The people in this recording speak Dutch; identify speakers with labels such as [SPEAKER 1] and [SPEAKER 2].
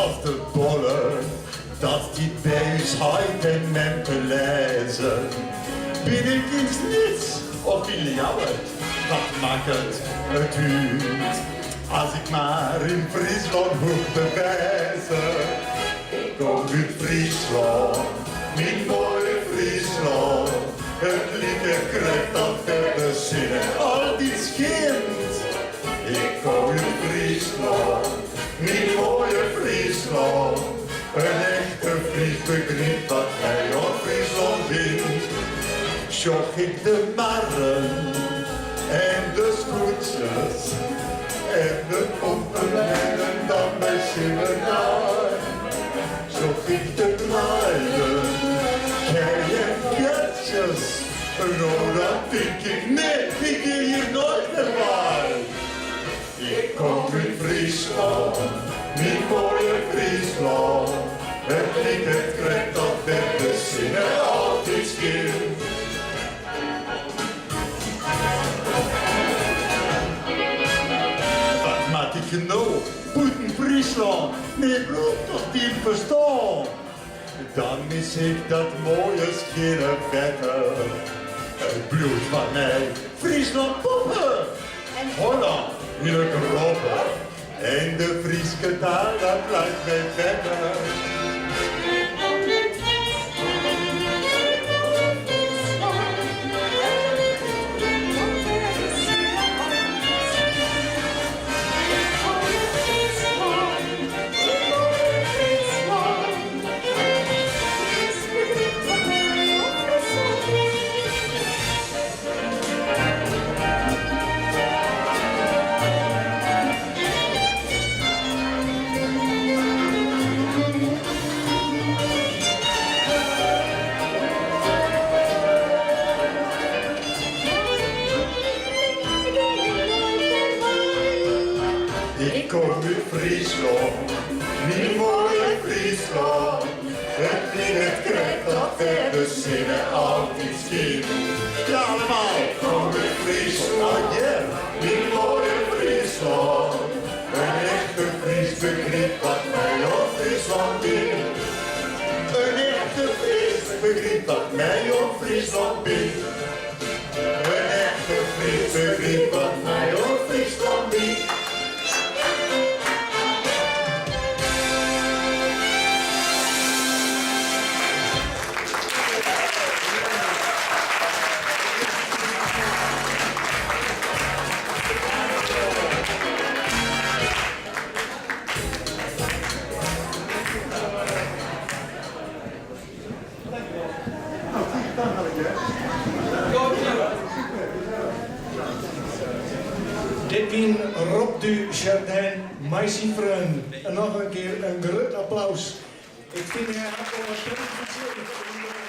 [SPEAKER 1] als de bollen, dat die buisheid en te lezen. Ben ik iets niets of wil jou het? Wat maakt het uit? Als ik maar in Friesland hoef te wijzen. Ik kom uit Friesland, mijn mooie Friesland. Het liedje krijgt dan verder zinnen, altijd schint. Ik kom uit Friesland, mijn mooie Friesland. Een echte Fries begrijpt wat hij op Friesland vindt. Zocht ik de marren en de schoentjes en de pompen en dan mijn simmenaar. Zocht ik de meiden, kei en ketjes. Nou, dat denk ik, nee, ik hier nooit meer waar. Ik kom uit Friesland, mijn mooie Friesland. Het liedje krijgt dat verder zinnen altijd schint. Wat maak ik nou? Buiten Friesland, mijn bloed toch diep verstaan. Dan mis ik dat mooie schille vetten. Het bloed van mij, Friesland poppen. En Holland, hier kroppen. En de Frieske taal, dat blijft mij vetten. Ik kom uit Friesland, mijn mooie Friesland. Het lied krijgt dat verder zinnen altijd schiet. Ja, allemaal. Ik kom uit Friesland, yeah, mijn mooie Friesland. Een echte Fries begrijpt wat mij op Friesland biedt. Een echte Fries begrijpt wat mij op Friesland biedt. Een echte Fries begrijpt wat mij op Friesland biedt.
[SPEAKER 2] Dit is Rob du Jardin, Meisje Vriend. En nog een keer een groot applaus. Ik vind het ondersteuning van